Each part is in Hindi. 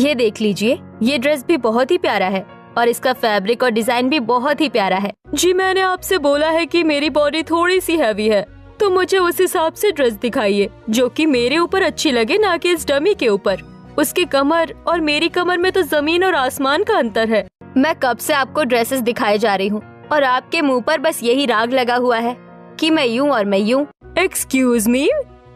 ये देख लीजिए, ये ड्रेस भी बहुत ही प्यारा है और इसका फैब्रिक और डिजाइन भी बहुत ही प्यारा है। जी मैंने आपसे बोला है कि मेरी बॉडी थोड़ी सी हैवी है, तो मुझे उस हिसाब से ड्रेस दिखाइए जो कि मेरे ऊपर अच्छी लगे, ना कि इस डमी के ऊपर। उसकी कमर और मेरी कमर में तो जमीन और आसमान का अंतर है। मैं कब से आपको ड्रेसेस दिखाए जा रही हूँ और आपके मुंह पर बस यही राग लगा हुआ है कि मैं यूं और मैं यूं। एक्सक्यूज मी,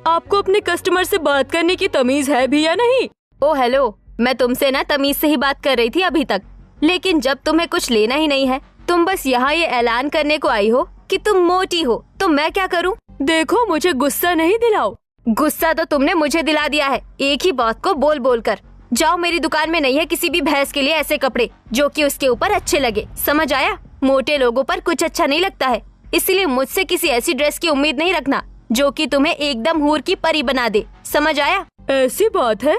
आपको अपने कस्टमर से बात करने की तमीज है भी या नहीं? ओ हेलो, मैं तुमसे ना तमीज से ही बात कर रही थी अभी तक, लेकिन जब तुम्हें कुछ लेना ही नहीं है, तुम बस यहाँ ये ऐलान करने को आई हो कि तुम मोटी हो, तो मैं क्या करूँ? देखो मुझे गुस्सा नहीं दिलाओ। गुस्सा तो तुमने मुझे दिला दिया है, एक ही बात को बोल बोल कर। जाओ, मेरी दुकान में नहीं है किसी भी भैंस के लिए ऐसे कपड़े जो कि उसके ऊपर अच्छे लगे, समझ आया? मोटे लोगों पर कुछ अच्छा नहीं लगता है, इसलिए मुझसे किसी ऐसी ड्रेस की उम्मीद नहीं रखना जो कि तुम्हें एकदम हूर की परी बना दे, समझ आया? ऐसी बात है?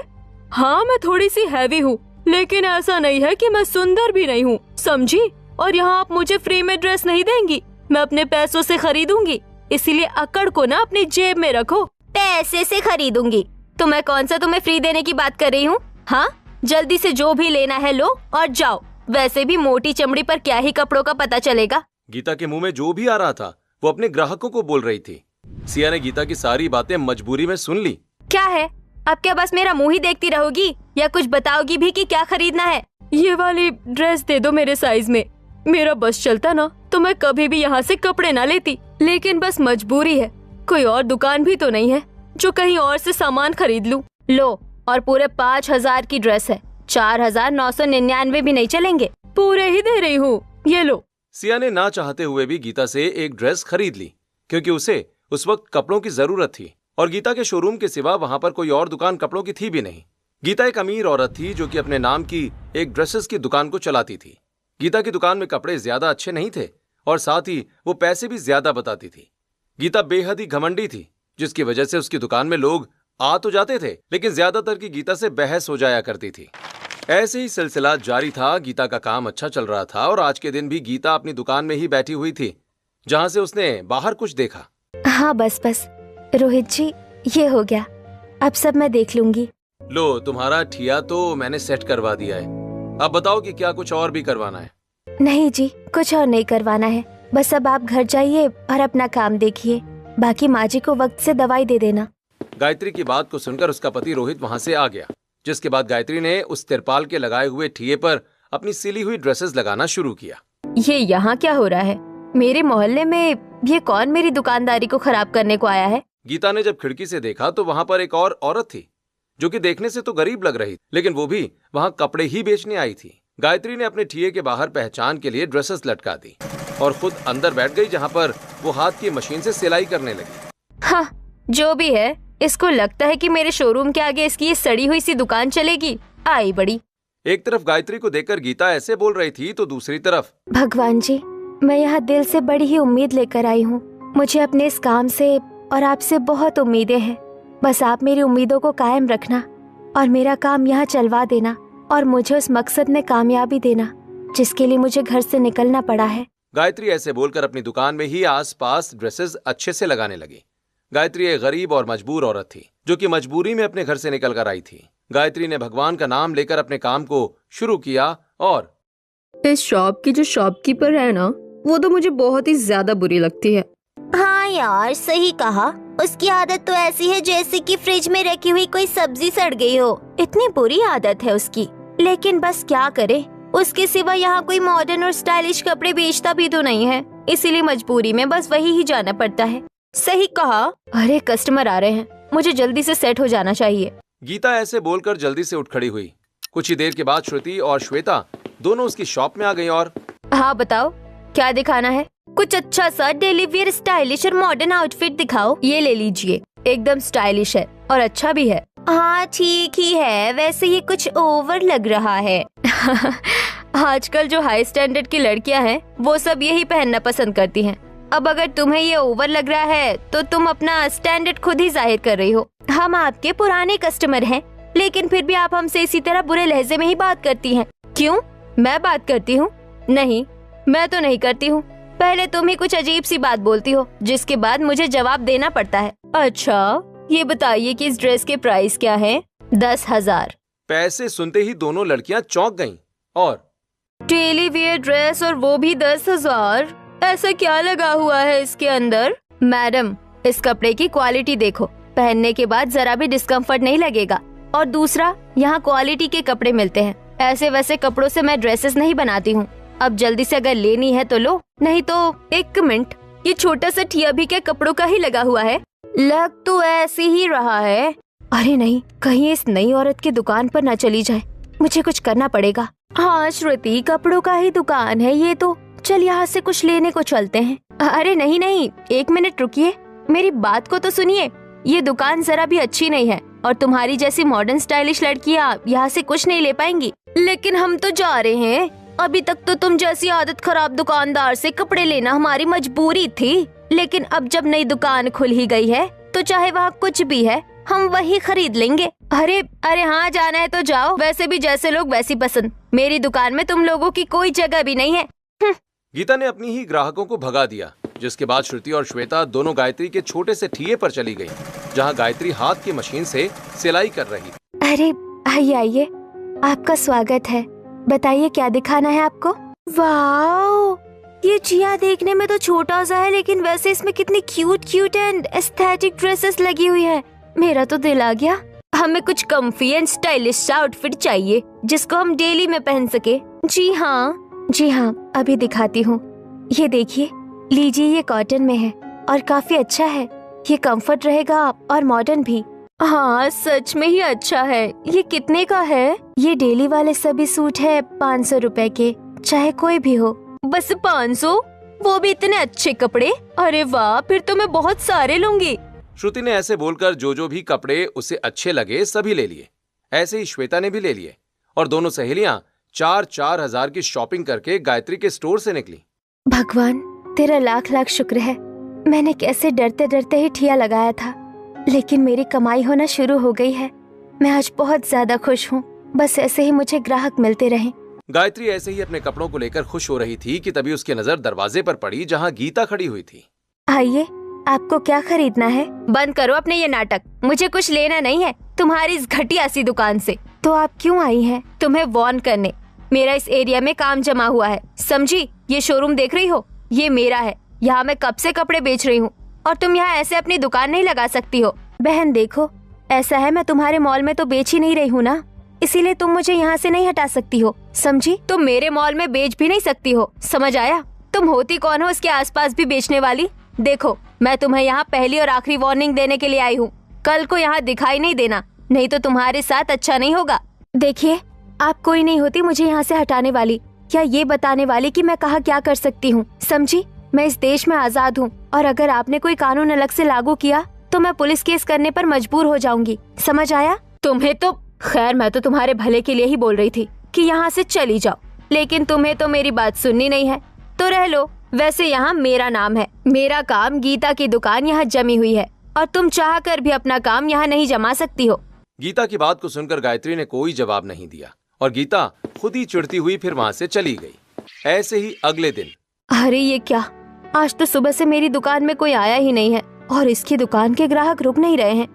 हाँ मैं थोड़ी सी हैवी हूँ, लेकिन ऐसा नहीं है कि मैं सुंदर भी नहीं हूँ, समझी? और यहाँ आप मुझे फ्री में ड्रेस नहीं देंगी, मैं अपने पैसों से खरीदूंगी, इसीलिए अकड़ को ना अपनी जेब में रखो। पैसे से खरीदूंगी? तो मैं कौन सा तुम्हें फ्री देने की बात कर रही हूँ? हाँ, जल्दी से जो भी लेना है लो और जाओ, वैसे भी मोटी चमड़ी पर क्या ही कपड़ों का पता चलेगा। गीता के मुंह में जो भी आ रहा था वो अपने ग्राहकों को बोल रही थी। सिया ने गीता की सारी बातें मजबूरी में सुन ली। क्या है, अब क्या बस मेरा मुंह ही देखती रहोगी या कुछ बताओगी भी कि क्या खरीदना है? ये वाली ड्रेस दे दो मेरे साइज में। मेरा बस चलता ना तो मैं कभी भी यहाँ से कपड़े ना लेती, लेकिन बस मजबूरी है, कोई और दुकान भी तो नहीं है जो कहीं और से सामान खरीद लूं। लो, और पूरे 5,000 की ड्रेस है, 4,999 भी नहीं चलेंगे, पूरे ही दे रही हूँ, ये लो। सिया ने ना चाहते हुए भी गीता से एक ड्रेस खरीद ली, क्योंकि उसे उस वक्त कपड़ों की जरूरत थी और गीता के शोरूम के सिवा वहां पर कोई और दुकान कपड़ों की थी भी नहीं। गीता एक अमीर औरत थी जो कि अपने नाम की एक ड्रेसेस की दुकान को चलाती थी। गीता की दुकान में कपड़े ज्यादा अच्छे नहीं थे और साथ ही वो पैसे भी ज्यादा बताती थी। गीता बेहद ही घमंडी थी, जिसकी वजह से उसकी दुकान में लोग आ तो जाते थे, लेकिन ज्यादातर की गीता से बहस हो जाया करती थी। ऐसे ही सिलसिला जारी था। गीता का काम अच्छा चल रहा था और आज के दिन भी गीता अपनी दुकान में ही बैठी हुई थी, जहां से उसने बाहर कुछ देखा। हाँ बस रोहित जी, ये हो गया, अब सब मैं देख लूंगी। लो, तुम्हारा ठिया तो मैंने सेट करवा दिया है, अब बताओ कि क्या कुछ और भी करवाना है? नहीं जी, कुछ और नहीं करवाना है, बस अब आप घर जाइए और अपना काम देखिए, बाकी माँ जी को वक्त से दवाई दे देना। गायत्री की बात को सुनकर उसका पति रोहित वहां से आ गया, जिसके बाद गायत्री ने उस तिरपाल के लगाए हुए ठिये पर अपनी सिली हुई ड्रेसेस लगाना शुरू किया। ये यहाँ क्या हो रहा है? मेरे मोहल्ले में ये कौन मेरी दुकानदारी को खराब करने को आया है? गीता ने जब खिड़की से देखा तो वहां पर एक और औरत थी जो कि देखने से तो गरीब लग रही, लेकिन वो भी वहां कपड़े ही बेचने आई थी। गायत्री ने अपने ठिये के बाहर पहचान के लिए ड्रेसेस लटका दी और खुद अंदर बैठ गई, जहां पर वो हाथ की मशीन से सिलाई करने लगी। हाँ, जो भी है, इसको लगता है कि मेरे शोरूम के आगे इसकी ये सड़ी हुई सी दुकान चलेगी। आई बड़ी। एक तरफ गायत्री को देखकर गीता ऐसे बोल रही थी तो दूसरी तरफ, भगवान जी, मैं यहाँ दिल से बड़ी ही उम्मीद लेकर आई हूँ, मुझे अपने इस काम से और आपसे बहुत उम्मीदें हैं, बस आप मेरी उम्मीदों को कायम रखना और मेरा काम यहाँ चलवा देना और मुझे उस मकसद में कामयाबी देना जिसके लिए मुझे घर से निकलना पड़ा है। गायत्री ऐसे बोलकर अपनी दुकान में ही आसपास ड्रेसेस अच्छे से लगाने लगी। गायत्री एक गरीब और मजबूर औरत थी जो कि मजबूरी में अपने घर से निकल कर आई थी। गायत्री ने भगवान का नाम लेकर अपने काम को शुरू किया और इस शॉप की जो शॉपकीपर है ना, वो तो मुझे बहुत ही ज्यादा बुरी लगती है। हाँ यार, सही कहा, उसकी आदत तो ऐसी है जैसे कि फ्रिज में रखी हुई कोई सब्जी सड़ गई हो, इतनी बुरी आदत है उसकी। लेकिन बस क्या करे, उसके सिवा यहाँ कोई मॉडर्न और स्टाइलिश कपड़े बेचता भी तो नहीं है, इसीलिए मजबूरी में बस वही ही जाना पड़ता है। सही कहा। अरे कस्टमर आ रहे हैं, मुझे जल्दी से सेट हो जाना चाहिए। गीता ऐसे बोलकर जल्दी से उठ खड़ी हुई। कुछ ही देर के बाद श्रुति और श्वेता दोनों उसकी शॉप में आ गई और हाँ बताओ, क्या दिखाना है? कुछ अच्छा सा डेली वियर स्टाइलिश और मॉडर्न आउटफिट दिखाओ। ये ले लीजिए, एकदम स्टाइलिश है और अच्छा भी है। हाँ ठीक ही है, वैसे ये कुछ ओवर लग रहा है। आजकल जो हाई स्टैंडर्ड की लड़कियां हैं वो सब यही पहनना पसंद करती हैं। अब अगर तुम्हें ये ओवर लग रहा है तो तुम अपना स्टैंडर्ड खुद ही जाहिर कर रही हो। हम आपके पुराने कस्टमर हैं, लेकिन फिर भी आप हमसे इसी तरह बुरे लहजे में ही बात करती हैं। क्यों? मैं बात करती हूँ? नहीं, मैं तो नहीं करती हूँ। पहले तुम ही कुछ अजीब सी बात बोलती हो जिसके बाद मुझे जवाब देना पड़ता है। अच्छा, ये बताइए कि इस ड्रेस के प्राइस क्या है? 10,000। पैसे सुनते ही दोनों लड़कियां चौंक गईं और डेली वियर ड्रेस और वो भी 10,000। ऐसा क्या लगा हुआ है इसके अंदर? मैडम, इस कपड़े की क्वालिटी देखो, पहनने के बाद जरा भी डिस्कम्फर्ट नहीं लगेगा। और दूसरा, यहाँ क्वालिटी के कपड़े मिलते हैं, ऐसे वैसे कपड़ों से मैं ड्रेसेस नहीं बनाती हूँ। अब जल्दी से अगर लेनी है तो लो, नहीं तो एक मिनट, ये छोटा सा ठिया भी क्या कपड़ों का ही लगा हुआ है? लग तो ऐसे ही रहा है। अरे नहीं, कहीं इस नई औरत की दुकान पर न चली जाए, मुझे कुछ करना पड़ेगा। हाँ श्रुति, कपड़ों का ही दुकान है ये तो, चल यहाँ से कुछ लेने को चलते हैं। अरे नहीं नहीं, एक मिनट रुकिए, मेरी बात को तो सुनिए। ये दुकान जरा भी अच्छी नहीं है और तुम्हारी जैसी मॉडर्न स्टाइलिश लड़कियाँ यहाँ से कुछ नहीं ले पाएंगी। लेकिन हम तो जा रहे हैं, अभी तक तो तुम जैसी आदत खराब दुकानदार से कपड़े लेना हमारी मजबूरी थी, लेकिन अब जब नई दुकान खुल ही गई है तो चाहे वहाँ कुछ भी है हम वही खरीद लेंगे। अरे अरे हाँ, जाना है तो जाओ, वैसे भी जैसे लोग वैसी पसंद, मेरी दुकान में तुम लोगों की कोई जगह भी नहीं है। गीता ने अपनी ही ग्राहकों को भगा दिया, जिसके बाद श्रुति और श्वेता दोनों गायत्री के छोटे से ठिये पर चली गईं, जहां गायत्री हाथ की मशीन से सिलाई कर रही थी। अरे आइए आइए, आपका स्वागत है, बताइए क्या दिखाना है आपको? वाओ, ये चिया देखने में तो छोटा सा है, लेकिन वैसे इसमें कितनी क्यूट एंड एस्थेटिक ड्रेसेस लगी हुई है। मेरा तो दिल आ गया। हमें कुछ कम्फी एंड स्टाइलिश आउटफिट चाहिए जिसको हम डेली में पहन सके। जी हाँ, अभी दिखाती हूँ। ये देखिए, लीजिए, ये कॉटन में है और काफी अच्छा है, ये कंफर्ट रहेगा और मॉडर्न भी। हाँ सच में ही अच्छा है। ये कितने का है? ये डेली वाले सभी सूट है 500 रुपए के, चाहे कोई भी हो। बस 500? वो भी इतने अच्छे कपड़े? अरे वाह, फिर तो मैं बहुत सारे लूंगी। श्रुति ने ऐसे बोलकर जो भी कपड़े उसे अच्छे लगे सभी ले लिए। ऐसे ही श्वेता ने भी ले लिए और दोनों सहेलियां 4-4 हजार की शॉपिंग करके गायत्री के स्टोर से निकली। भगवान तेरा लाख लाख शुक्र है, मैंने कैसे डरते डरते ही ठिया लगाया था, लेकिन मेरी कमाई होना शुरू हो गई है। मैं आज बहुत ज्यादा खुश हूँ, बस ऐसे ही मुझे ग्राहक मिलते रहें। गायत्री ऐसे ही अपने कपड़ों को लेकर खुश हो रही थी कि तभी उसकी नजर दरवाजे पर पड़ी, जहाँ गीता खड़ी हुई थी। आइए, आपको क्या खरीदना है? बंद करो अपने ये नाटक, मुझे कुछ लेना नहीं है तुम्हारी इस घटिया सी दुकान से। तो आप क्यों आई हैं? तुम्हें वार्न करने। मेरा इस एरिया में काम जमा हुआ है, समझी? ये शोरूम देख रही हो, ये मेरा है, यहाँ मैं कब से कपड़े बेच रही हूँ और तुम यहाँ ऐसे अपनी दुकान नहीं लगा सकती हो। बहन देखो, ऐसा है, मैं तुम्हारे मॉल में तो बेच ही नहीं रही हूँ ना, इसीलिए तुम मुझे यहाँ से नहीं हटा सकती हो, समझी? तुम मेरे मॉल में बेच भी नहीं सकती हो, समझ आया? तुम होती कौन हो इसके आसपास भी बेचने वाली? देखो, मैं तुम्हें यहाँ पहली और आखिरी वार्निंग देने के लिए आई हूँ, कल को यहाँ दिखाई नहीं देना, नहीं तो तुम्हारे साथ अच्छा नहीं होगा। देखिए, आप कोई नहीं होती मुझे यहाँ से हटाने वाली या ये बताने वाली कि मैं कहाँ क्या कर सकती हूँ, समझी? मैं इस देश में आजाद हूँ और अगर आपने कोई कानून अलग से लागू किया तो मैं पुलिस केस करने पर मजबूर हो जाऊंगी, समझ आया? तुम्हें तो खैर, मैं तो तुम्हारे भले के लिए ही बोल रही थी कि यहाँ से चली जाओ, लेकिन तुम्हें तो मेरी बात सुननी नहीं है, तो रह लो। वैसे यहाँ मेरा नाम है, मेरा काम गीता की दुकान यहाँ जमी हुई है और तुम चाह कर भी अपना काम यहाँ नहीं जमा सकती हो। गीता की बात को सुनकर गायत्री ने कोई जवाब नहीं दिया और गीता खुद ही चिढ़ती हुई फिर वहाँ से चली गई। ऐसे ही अगले दिन। अरे ये क्या, आज तो सुबह से मेरी दुकान में कोई आया ही नहीं है और इसकी दुकान के ग्राहक रुक नहीं रहे हैं।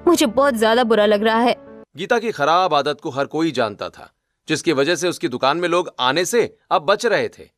मुझे बहुत ज्यादा बुरा लग रहा है। गीता की खराब आदत को हर कोई जानता था, जिसकी वजह से उसकी दुकान में लोग आने से अब बच रहे थे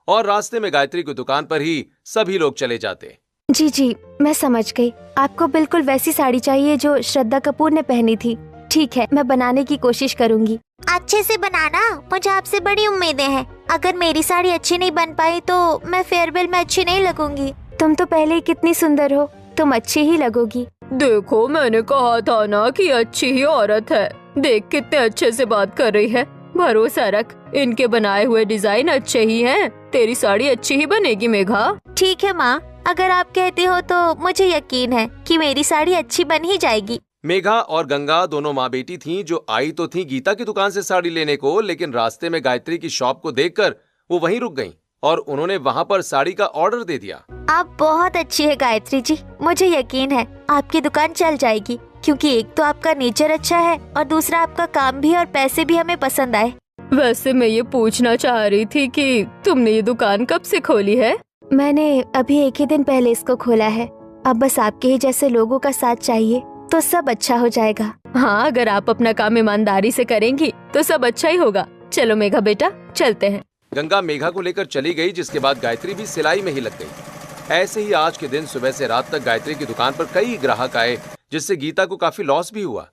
और रास्ते में गायत्री की दुकान पर ही सभी लोग चले जाते। जी, मैं समझ गई। आपको बिल्कुल वैसी साड़ी चाहिए जो श्रद्धा कपूर ने पहनी थी। ठीक है, मैं बनाने की कोशिश करूंगी। अच्छे से बनाना, मुझे आपसे बड़ी उम्मीदें हैं। अगर मेरी साड़ी अच्छी नहीं बन पाई तो मैं फेयरवेल में अच्छी नहीं लगूंगी। तुम तो पहले ही कितनी सुंदर हो, तुम अच्छी ही लगोगी। देखो, मैंने कहा था ना कि अच्छी ही औरत है। देख कितने अच्छे से बात कर रही है। भरोसा रख, इनके बनाए हुए डिजाइन अच्छे ही हैं। तेरी साड़ी अच्छी ही बनेगी मेघा। ठीक है माँ, अगर आप कहते हो तो मुझे यकीन है कि मेरी साड़ी अच्छी बन ही जाएगी। मेघा और गंगा दोनों माँ बेटी थीं, जो आई तो थीं गीता की दुकान से साड़ी लेने को, लेकिन रास्ते में गायत्री की शॉप को देखकर वो वहीं रुक गईं और उन्होंने वहाँ पर साड़ी का ऑर्डर दे दिया। आप बहुत अच्छी है गायत्री जी, मुझे यकीन है आपकी दुकान चल जाएगी, क्योंकि एक तो आपका नेचर अच्छा है और दूसरा आपका काम भी और पैसे भी हमें पसंद आए। वैसे मैं ये पूछना चाह रही थी कि तुमने ये दुकान कब से खोली है? मैंने अभी 1 ही दिन पहले इसको खोला है। अब बस आपके ही जैसे लोगों का साथ चाहिए तो सब अच्छा हो जाएगा। हाँ, अगर आप अपना काम ईमानदारी से करेंगी तो सब अच्छा ही होगा। चलो मेघा बेटा, चलते हैं। गंगा मेघा को लेकर चली गई, जिसके बाद गायत्री भी सिलाई में ही लग गई। ऐसे ही आज के दिन सुबह से रात तक गायत्री की दुकान पर कई ग्राहक आए, जिससे गीता को काफी लॉस भी हुआ।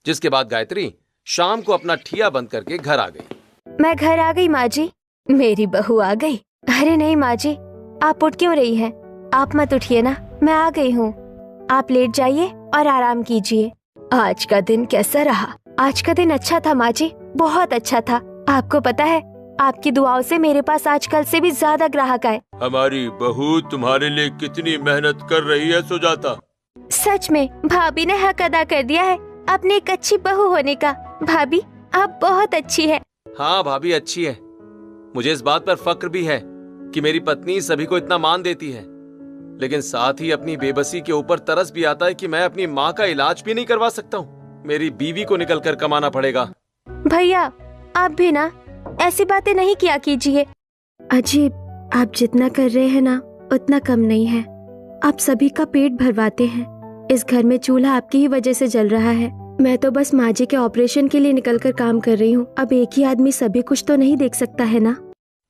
जिसके बाद गायत्री शाम को अपना ठिया बंद करके घर आ गई। मैं घर आ गई माँ जी। मेरी बहू आ गई। अरे नहीं माँ जी, आप उठ क्यों रही हैं? आप मत उठिए ना, मैं आ गई हूँ। आप लेट जाइए और आराम कीजिए। आज का दिन कैसा रहा? आज का दिन अच्छा था माँ जी, बहुत अच्छा था। आपको पता है, आपकी दुआओं से मेरे पास आजकल से भी ज्यादा ग्राहक आए। हमारी बहू तुम्हारे लिए कितनी मेहनत कर रही है सुजाता। सच में भाभी ने हक अदा कर दिया है अपनी एक अच्छी बहू होने का। भाभी आप बहुत अच्छी है। हाँ भाभी अच्छी है। मुझे इस बात पर फक्र भी है कि मेरी पत्नी सभी को इतना मान देती है, लेकिन साथ ही अपनी बेबसी के ऊपर तरस भी आता है कि मैं अपनी माँ का इलाज भी नहीं करवा सकता हूँ। मेरी बीवी को निकल कर कमाना पड़ेगा। भैया आप भी ना ऐसी बातें नहीं किया कीजिए। अजीब, आप जितना कर रहे हैं ना उतना कम नहीं है। आप सभी का पेट भरवाते हैं। इस घर में चूल्हा आपकी ही वजह से जल रहा है। मैं तो बस माँ जी के ऑपरेशन के लिए निकल कर काम कर रही हूँ। अब एक ही आदमी सभी कुछ तो नहीं देख सकता है ना।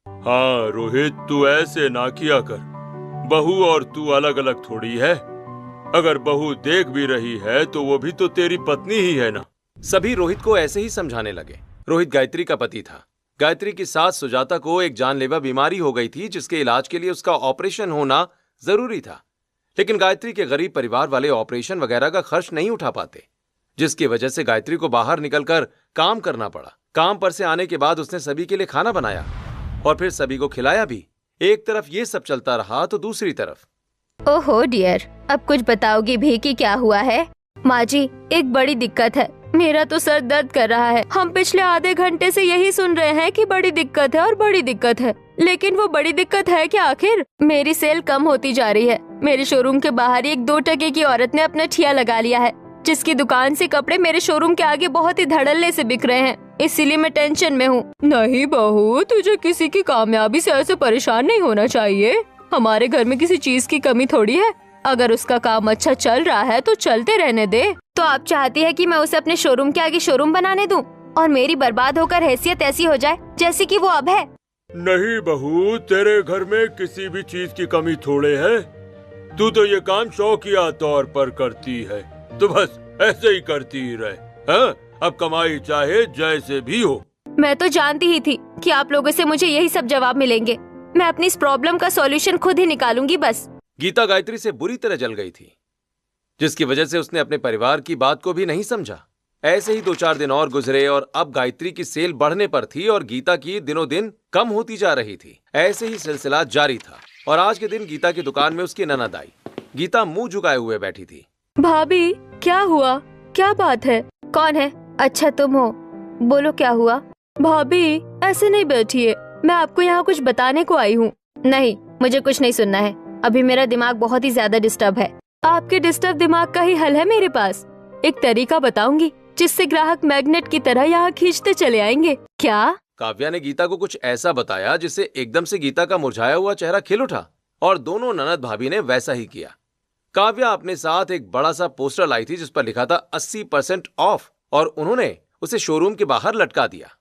हाँ रोहित, तू ऐसे ना किया कर। बहू और तू अलग अलग थोड़ी है। अगर बहू देख भी रही है तो वो भी तो तेरी पत्नी ही है ना। सभी रोहित को ऐसे ही समझाने लगे। रोहित गायत्री का पति था। गायत्री की सास सुजाता को एक जानलेवा बीमारी हो गई थी, जिसके इलाज के लिए उसका ऑपरेशन होना जरूरी था। लेकिन गायत्री के गरीब परिवार वाले ऑपरेशन वगैरह का खर्च नहीं उठा पाते, जिसकी वजह से गायत्री को बाहर निकलकर काम करना पड़ा। काम पर से आने के बाद उसने सभी के लिए खाना बनाया और फिर सभी को खिलाया भी। एक तरफ ये सब चलता रहा तो दूसरी तरफ ओहो डियर, अब कुछ बताओगी भी कि क्या हुआ है? माँ जी एक बड़ी दिक्कत है। मेरा तो सर दर्द कर रहा है। हम पिछले आधे घंटे से यही सुन रहे हैं कि बड़ी दिक्कत है और बड़ी दिक्कत है, लेकिन वो बड़ी दिक्कत है क्या आखिर? मेरी सेल कम होती जा रही है। मेरे शोरूम के बाहर एक 2 टके की औरत ने अपना ठिया लगा लिया है, जिसकी दुकान से कपड़े मेरे शोरूम के आगे बहुत ही धड़ल्ले से बिक रहे हैं। इसीलिए मैं टेंशन में हूँ। नहीं बहू, तुझे किसी की कामयाबी से ऐसे परेशान नहीं होना चाहिए। हमारे घर में किसी चीज की कमी थोड़ी है। अगर उसका काम अच्छा चल रहा है तो चलते रहने दे। तो आप चाहती है कि मैं उसे अपने शोरूम के आगे शोरूम बनाने दूं और मेरी बर्बाद होकर हैसियत ऐसी हो जाए जैसी कि वो अब है? नहीं बहू, तेरे घर में किसी भी चीज की कमी थोड़े है। तू तो ये काम शौकिया तौर पर करती है, तो बस ऐसे ही करती ही रहे। हाँ? अब कमाई चाहे जैसे भी हो। मैं तो जानती ही थी कि आप लोगों से मुझे यही सब जवाब मिलेंगे। मैं अपनी इस प्रॉब्लम का सॉल्यूशन खुद ही निकालूंगी बस। गीता गायत्री से बुरी तरह जल गई थी, जिसकी वजह से उसने अपने परिवार की बात को भी नहीं समझा। ऐसे ही 2-4 दिन और गुजरे और अब गायत्री की सेल बढ़ने पर थी और गीता की दिनों दिन कम होती जा रही थी। ऐसे ही सिलसिला जारी था और आज के दिन गीता की दुकान में उसकी ननद आई। गीता मुंह झुकाए हुए बैठी थी। भाभी क्या हुआ? क्या बात है? कौन है? अच्छा तुम हो, बोलो क्या हुआ? भाभी ऐसे नहीं बैठिए, मैं आपको यहाँ कुछ बताने को आई हूँ। नहीं, मुझे कुछ नहीं सुनना है। अभी मेरा दिमाग बहुत ही ज्यादा डिस्टर्ब है। आपके डिस्टर्ब दिमाग का ही हल है मेरे पास। एक तरीका बताऊंगी जिससे ग्राहक मैग्नेट की तरह यहाँ खींचते चले आएंगे। क्या? काव्या ने गीता को कुछ ऐसा बताया जिससे एकदम से गीता का मुरझाया हुआ चेहरा खिल उठा और दोनों ननद भाभी ने वैसा ही किया। काव्या अपने साथ एक बड़ा सा पोस्टर लाई थी जिस पर लिखा था 80% ऑफ और उन्होंने उसे शोरूम के बाहर लटका दिया।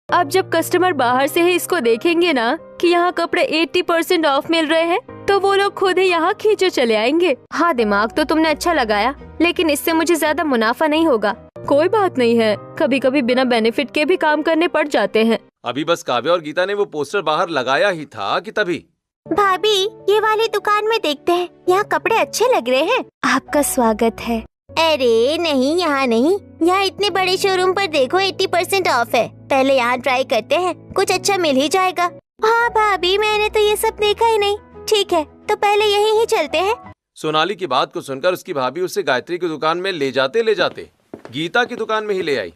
अब जब कस्टमर बाहर से ही इसको देखेंगे ना कि यहाँ कपड़े 80% ऑफ मिल रहे हैं, तो वो लोग खुद ही यहाँ खींचे चले आएंगे। हाँ, दिमाग तो तुमने अच्छा लगाया, लेकिन इससे मुझे ज्यादा मुनाफा नहीं होगा। कोई बात नहीं है, कभी कभी बिना बेनिफिट के भी काम करने पड़ जाते हैं। अभी बस काव्या और गीता ने वो पोस्टर बाहर लगाया ही था कि तभी भाभी ये वाली दुकान में देखते हैं, यहाँ कपड़े अच्छे लग रहे हैं। आपका स्वागत है। अरे नहीं, यहाँ नहीं, यहाँ इतने बड़े शोरूम पर देखो 80% ऑफ है। पहले यहाँ ट्राई करते हैं, कुछ अच्छा मिल ही जाएगा। हाँ भाभी, मैंने तो ये सब देखा ही नहीं। ठीक है, तो पहले यही ही चलते हैं। सोनाली की बात को सुनकर उसकी भाभी उसे गायत्री की दुकान में ले जाते गीता की दुकान में ही ले आई,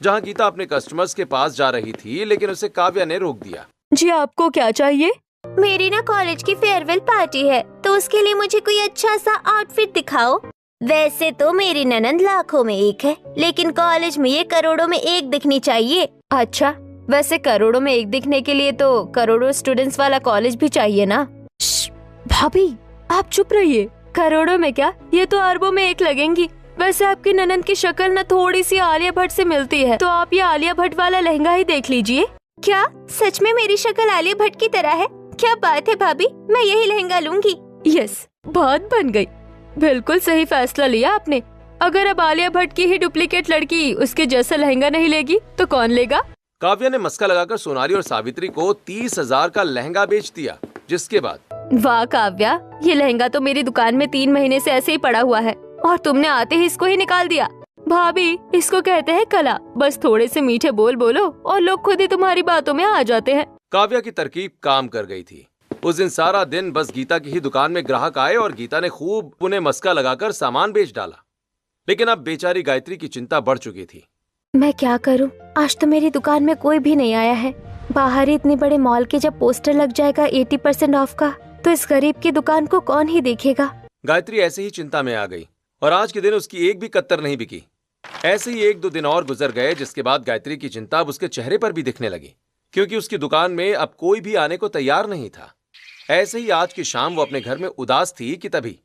जहाँ गीता अपने कस्टमर्स के पास जा रही थी, लेकिन उसे काव्या ने रोक दिया। जी आपको क्या चाहिए? मेरी ना कॉलेज की फेयरवेल पार्टी है, तो उसके लिए मुझे कोई अच्छा सा आउटफिट दिखाओ। वैसे तो मेरी ननद लाखों में एक है, लेकिन कॉलेज में ये करोड़ों में एक दिखनी चाहिए। अच्छा, वैसे करोड़ों में एक दिखने के लिए तो करोड़ों स्टूडेंट्स वाला कॉलेज भी चाहिए ना। भाभी आप चुप रहिए। करोड़ों में क्या, ये तो अरबों में एक लगेंगी। वैसे आपकी ननद की शक्ल न थोड़ी सी आलिया भट्ट से मिलती है, तो आप ये आलिया भट्ट वाला लहंगा ही देख लीजिए। क्या सच में मेरी शक्ल आलिया भट्ट की तरह है? क्या बात है भाभी, मैं यही लहंगा लूंगी। यस, बात बन गई। बिल्कुल सही फैसला लिया आपने। अगर अब आलिया भट्ट की ही डुप्लीकेट लड़की उसके जैसा लहंगा नहीं लेगी तो कौन लेगा? काव्या ने मस्का लगाकर सोनाली और सावित्री को 30,000 का लहंगा बेच दिया, जिसके बाद वाह काव्या, ये लहंगा तो मेरी दुकान में 3 महीने से ऐसे ही पड़ा हुआ है और तुमने आते ही इसको ही निकाल दिया। भाभी, इसको कहते हैं कला। बस थोड़े से मीठे बोल बोलो और लोग खुद ही तुम्हारी बातों में आ जाते हैं। काव्या की तरकीब काम कर गई थी। उस दिन सारा दिन बस गीता की ही दुकान में ग्राहक आए और गीता ने खूब उन्हें मस्का लगाकर सामान बेच डाला। लेकिन अब बेचारी गायत्री की चिंता बढ़ चुकी थी। मैं क्या करूं? आज तो मेरी दुकान में कोई भी नहीं आया है। बाहर ही इतने बड़े मॉल के जब पोस्टर लग जाएगा 80% ऑफ का, तो इस गरीब की दुकान को कौन ही देखेगा? गायत्री ऐसे ही चिंता में आ गई और आज के दिन उसकी एक भी कत्तर नहीं बिकी। ऐसे ही 1-2 दिन और गुजर गए, जिसके बाद गायत्री की चिंता अब उसके चेहरे पर भी दिखने लगी, क्योंकि उसकी दुकान में अब कोई भी आने को तैयार नहीं था। ऐसे ही आज की शाम वो अपने घर में उदास थी कि तभी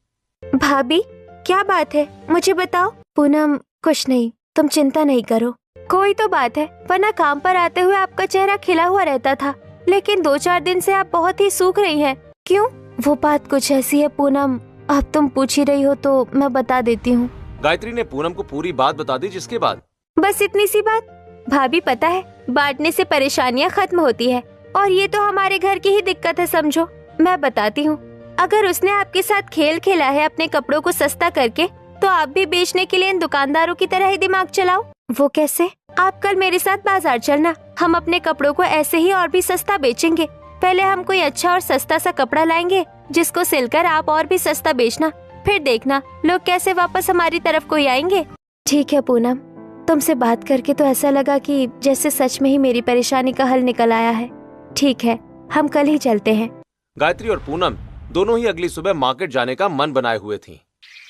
भाभी, क्या बात है? मुझे बताओ। पूनम, कुछ नहीं, तुम चिंता नहीं करो। कोई तो बात है, वरना काम पर आते हुए आपका चेहरा खिला हुआ रहता था, लेकिन 2-4 दिन से आप बहुत ही सूख रही हैं। क्यों? वो बात कुछ ऐसी है पूनम, अब तुम पूछ ही रही हो तो मैं बता देती हूँ। गायत्री ने पूनम को पूरी बात बता दी, जिसके बाद बस इतनी सी बात। भाभी, पता है, बांटने से परेशानियाँ खत्म होती है और ये तो हमारे घर की ही दिक्कत है, समझो। मैं बताती हूँ। अगर उसने आपके साथ खेल खेला है अपने कपड़ों को सस्ता करके, तो आप भी बेचने के लिए इन दुकानदारों की तरह ही दिमाग चलाओ। वो कैसे? आप कल मेरे साथ बाजार चलना, हम अपने कपड़ों को ऐसे ही और भी सस्ता बेचेंगे। पहले हम कोई अच्छा और सस्ता सा कपड़ा लाएंगे, जिसको सिलकर आप और भी सस्ता बेचना। फिर देखना लोग कैसे वापस हमारी तरफ कोई आएंगे। ठीक है पूनम, तुमसे बात करके तो ऐसा लगा कि जैसे सच में ही मेरी परेशानी का हल निकल आया है। ठीक है, हम कल ही चलते हैं। गायत्री और पूनम दोनों ही अगली सुबह मार्केट जाने का मन बनाए हुए थीं।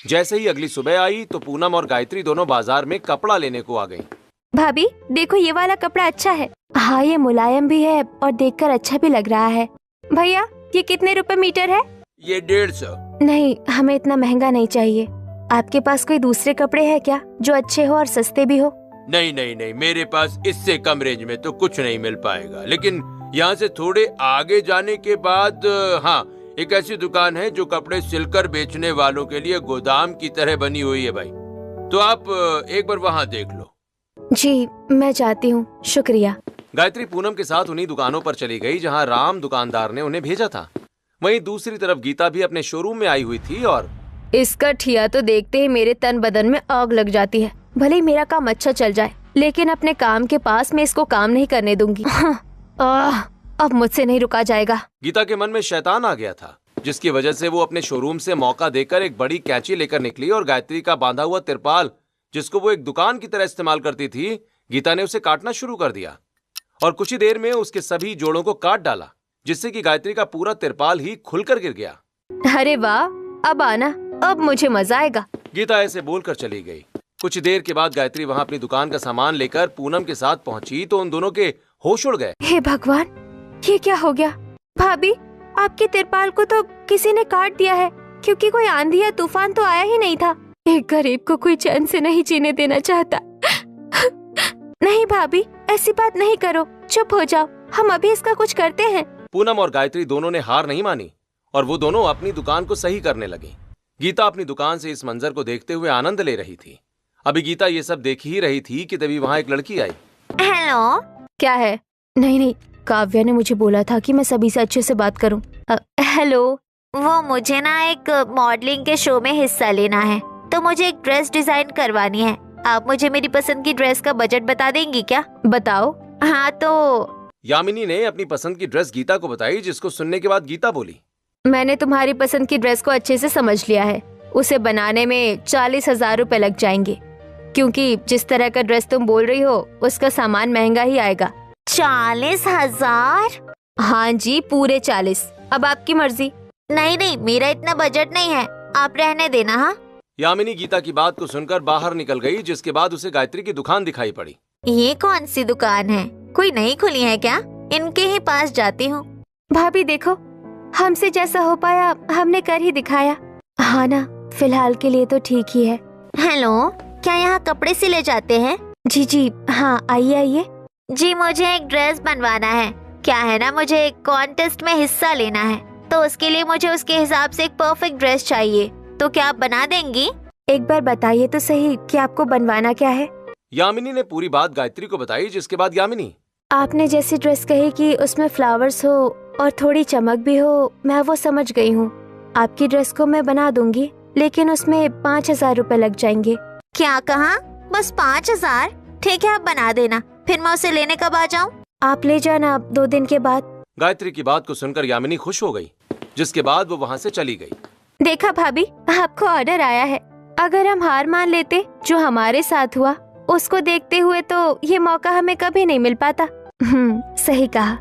जैसे ही अगली सुबह आई तो पूनम और गायत्री दोनों बाजार में कपड़ा लेने को आ गईं। भाभी देखो, ये वाला कपड़ा अच्छा है। हाँ, ये मुलायम भी है और देखकर अच्छा भी लग रहा है। भैया, ये कितने रुपए मीटर है? ये 150। नहीं, हमें इतना महंगा नहीं चाहिए। आपके पास कोई दूसरे कपड़े हैं क्या जो अच्छे हो और सस्ते भी हो? नहीं नहीं नहीं, मेरे पास इससे कम रेंज में तो कुछ नहीं मिल पाएगा, लेकिन यहाँ से थोड़े आगे जाने के बाद हाँ, एक ऐसी दुकान है जो कपड़े सिलकर बेचने वालों के लिए गोदाम की तरह बनी हुई है भाई, तो आप एक बार वहाँ देख लो। जी, मैं जाती हूँ, शुक्रिया। गायत्री पूनम के साथ उन्हीं दुकानों पर चली गई जहाँ राम दुकानदार ने उन्हें भेजा था। वहीं दूसरी तरफ गीता भी अपने शोरूम में आई हुई थी और इसका ठिया तो देखते ही मेरे तन बदन में आग लग जाती है। भले ही मेरा काम अच्छा चल जाए, लेकिन अपने काम के पास मैं इसको काम नहीं करने दूंगी। अब मुझसे नहीं रुका जाएगा। गीता के मन में शैतान आ गया था, जिसकी वजह से वो अपने शोरूम से मौका देकर एक बड़ी कैंची लेकर निकली और गायत्री का बांधा हुआ तिरपाल, जिसको वो एक दुकान की तरह इस्तेमाल करती थी, गीता ने उसे काटना शुरू कर दिया और कुछ ही देर में उसके सभी जोड़ों को काट डाला, जिससे कि गायत्री का पूरा तिरपाल ही खुलकर गिर गया। अरे वाह, अब आना, अब मुझे मजा आएगा। गीता ऐसे बोलकर चली गई। कुछ देर के बाद गायत्री वहां अपनी दुकान का सामान लेकर पूनम के साथ पहुंची तो उन दोनों के होश उड़ गए। हे भगवान, ये क्या हो गया? भाभी, आपके तिरपाल को तो किसी ने काट दिया है, क्योंकि कोई आंधी या तूफान तो आया ही नहीं था। एक गरीब को कोई चैन से नहीं जीने देना चाहता। नहीं भाभी, ऐसी बात नहीं करो, चुप हो जाओ, हम अभी इसका कुछ करते हैं। पूनम और गायत्री दोनों ने हार नहीं मानी और वो दोनों अपनी दुकान को सही करने लगी। गीता अपनी दुकान से इस मंजर को देखते हुए आनंद ले रही थी। अभी गीता ये सब देख ही रही थी कि तभी वहाँ एक लड़की आई। हेलो, क्या है? नहीं, काव्या ने मुझे बोला था कि मैं सभी से अच्छे से बात करूं। हेलो, वो मुझे ना एक मॉडलिंग के शो में हिस्सा लेना है, तो मुझे एक ड्रेस डिजाइन करवानी है। आप मुझे मेरी पसंद की ड्रेस का बजट बता देंगी क्या? बताओ। हाँ तो यामिनी ने अपनी पसंद की ड्रेस गीता को बताई, जिसको सुनने के बाद गीता बोली, मैंने तुम्हारी पसंद की ड्रेस को अच्छे से समझ लिया है। उसे बनाने में 40,000 रुपए लग जाएंगे, क्योंकि जिस तरह का ड्रेस तुम बोल रही हो उसका सामान महंगा ही आएगा। 40,000? हाँ जी, पूरे 40। अब आपकी मर्जी। नहीं, मेरा इतना बजट नहीं है, आप रहने देना। हाँ, यामिनी गीता की बात को सुनकर बाहर निकल गई, जिसके बाद उसे गायत्री की दुकान दिखाई पड़ी। ये कौन सी दुकान है? कोई नई खुली है क्या? इनके ही पास जाती हूँ। भाभी देखो, हमसे जैसा हो पाया हमने कर ही दिखाया। हाँ ना, फिलहाल के लिए तो ठीक ही है। हेलो, क्या यहाँ कपड़े सिले जाते हैं? जी जी हाँ, आइए आइए। जी, मुझे एक ड्रेस बनवाना है। क्या है ना, मुझे एक कॉन्टेस्ट में हिस्सा लेना है, तो उसके लिए मुझे उसके हिसाब से एक परफेक्ट ड्रेस चाहिए। तो क्या आप बना देंगी? एक बार बताइए तो सही कि आपको बनवाना क्या है। यामिनी ने पूरी बात गायत्री को बताई, जिसके बाद यामिनी, आपने जैसी ड्रेस कही कि उसमें फ्लावर्स हो और थोड़ी चमक भी हो, मैं वो समझ गई हूँ। आपकी ड्रेस को मैं बना दूंगी, लेकिन उसमें 5,000 रुपए लग जाएंगे। क्या कहा? बस 5,000? ठीक है, आप बना देना। फिर मैं उसे लेने कब आ जाऊँ? आप ले जाना 2 दिन के बाद। गायत्री की बात को सुनकर यामिनी खुश हो गई, जिसके बाद वो वहाँ से चली गई। देखा भाभी, आपको ऑर्डर आया है। अगर हम हार मान लेते, जो हमारे साथ हुआ, उसको देखते हुए तो ये मौका हमें कभी नहीं मिल पाता। सही कहा।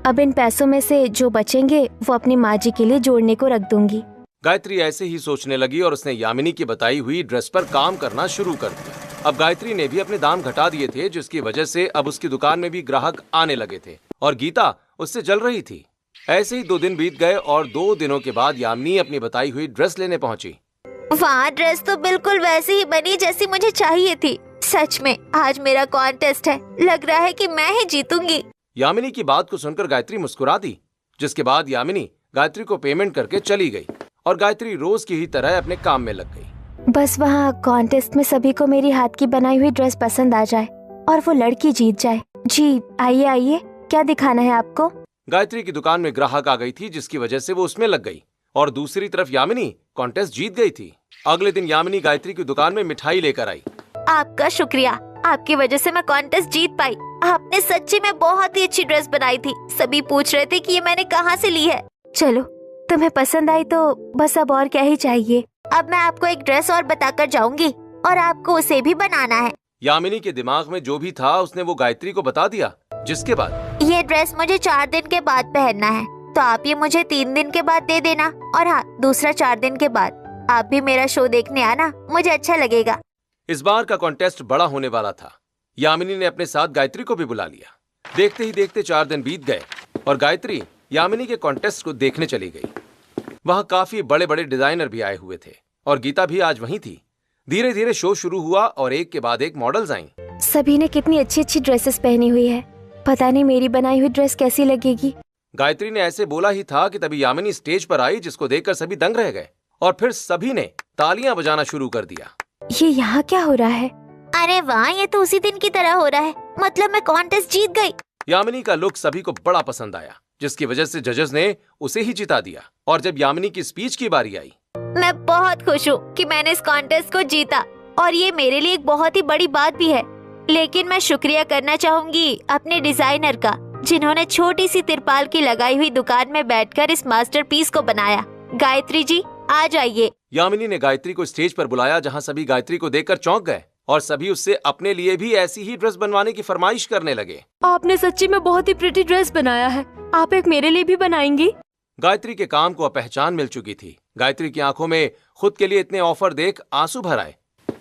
अब इन पैसों में से जो बचेंगे वो अपनी माँ जी के लिए जोड़ने को रख दूंगी। गायत्री ऐसे ही सोचने लगी और उसने यामिनी की बताई हुई ड्रेस पर काम करना शुरू कर दिया। अब गायत्री ने भी अपने दाम घटा दिए थे, जिसकी वजह से अब उसकी दुकान में भी ग्राहक आने लगे थे और गीता उससे जल रही थी। ऐसे ही 2 दिन बीत गए और 2 दिनों के बाद यामिनी अपनी बताई हुई ड्रेस लेने पहुंची। वाह, ड्रेस तो बिल्कुल वैसी ही बनी जैसी मुझे चाहिए थी। सच में आज मेरा कॉन्टेस्ट है, लग रहा है कि मैं ही जीतूंगी। यामिनी की बात को सुनकर गायत्री मुस्कुरा दी, जिसके बाद यामिनी गायत्री को पेमेंट करके चली गई और गायत्री रोज की ही तरह अपने काम में लग गई। बस वहाँ कॉन्टेस्ट में सभी को मेरी हाथ की बनाई हुई ड्रेस पसंद आ जाए और वो लड़की जीत जाए। जी आइए आइए, क्या दिखाना है आपको? गायत्री की दुकान में ग्राहक आ गई थी, जिसकी वजह से वो उसमें लग गई और दूसरी तरफ यामिनी कॉन्टेस्ट जीत गई थी। अगले दिन यामिनी गायत्री की दुकान में मिठाई लेकर आई। आपका शुक्रिया, आपकी वजह से मैं कॉन्टेस्ट जीत पाई। आपने सच्ची में बहुत ही अच्छी ड्रेस बनाई थी। सभी पूछ रहे थे कि ये मैंने कहाँ से ली है। चलो, तुम्हें पसंद आई तो बस अब और क्या ही चाहिए। अब मैं आपको एक ड्रेस और बताकर जाऊंगी और आपको उसे भी बनाना है। यामिनी के दिमाग में जो भी था उसने वो गायत्री को बता दिया, जिसके बाद ये ड्रेस मुझे 4 दिन के बाद पहनना है, तो आप ये मुझे 3 दिन के बाद दे देना। और हाँ, दूसरा 4 दिन के बाद आप भी मेरा शो देखने आना, मुझे अच्छा लगेगा। इस बार का कॉन्टेस्ट बड़ा होने वाला था। यामिनी ने अपने साथ गायत्री को भी बुला लिया। देखते ही देखते 4 दिन बीत गए और गायत्री यामिनी के कॉन्टेस्ट को देखने चली गई। वहां काफी बड़े बड़े डिजाइनर भी आए हुए थे और गीता भी आज वहीं थी। धीरे धीरे शो शुरू हुआ और एक के बाद एक मॉडल्स आईं। सभी ने कितनी अच्छी अच्छी ड्रेसेस पहनी हुई है। पता नहीं मेरी बनाई हुई ड्रेस कैसी लगेगी। गायत्री ने ऐसे बोला ही था कि तभी यामिनी स्टेज पर आई, जिसको देखकर सभी दंग रह गए और फिर सभी ने तालियां बजाना शुरू कर दिया। ये यहाँ क्या हो रहा है? अरे वाह, ये तो उसी दिन की तरह हो रहा है। मतलब मैं कॉन्टेस्ट जीत गई। यामिनी का लुक सभी को बड़ा पसंद आया, जिसकी वजह से जजेस ने उसे ही जिता दिया। और जब यामिनी की स्पीच की बारी आई, मैं बहुत खुश हूँ कि मैंने इस कॉन्टेस्ट को जीता और ये मेरे लिए एक बहुत ही बड़ी बात भी है। लेकिन मैं शुक्रिया करना चाहूंगी अपने डिजाइनर का, जिन्होंने छोटी सी तिरपाल की लगाई हुई दुकान में बैठकर इस मास्टरपीस को बनाया। गायत्री जी, आ जाइए। यामिनी ने गायत्री को स्टेज पर बुलाया, जहां सभी गायत्री को देखकर चौंक गए और सभी उससे अपने लिए भी ऐसी ही ड्रेस बनवाने की फरमाइश करने लगे। आपने सच्ची में बहुत ही प्रिटी ड्रेस बनाया है। आप एक मेरे लिए भी बनाएंगी? गायत्री के काम को अब पहचान मिल चुकी थी। गायत्री की आंखों में खुद के लिए इतने ऑफर देख आंसू भर आए।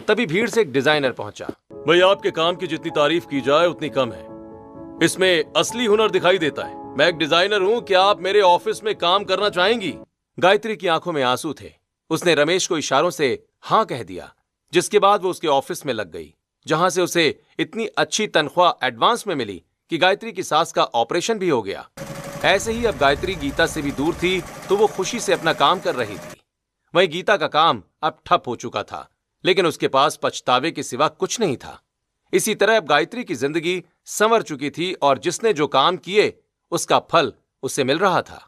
तभी भीड़ से एक डिजाइनर पहुंचा। भाई, आपके काम की जितनी तारीफ की जाए उतनी कम है। इसमें असली हुनर दिखाई देता है। मैं एक डिजाइनर हूँ, क्या आप मेरे ऑफिस में काम करना चाहेंगी? गायत्री की आंखों में आंसू थे। उसने रमेश को इशारों से हाँ कह दिया, जिसके बाद वो उसके ऑफिस में लग गई, जहां से उसे इतनी अच्छी तनख्वाह एडवांस में मिली कि गायत्री की सास का ऑपरेशन भी हो गया। ऐसे ही अब गायत्री गीता से भी दूर थी, तो वो खुशी से अपना काम कर रही थी। वहीं गीता का काम अब ठप हो चुका था, लेकिन उसके पास पछतावे के सिवा कुछ नहीं था। इसी तरह अब गायत्री की जिंदगी संवर चुकी थी और जिसने जो काम किए उसका फल उसे मिल रहा था।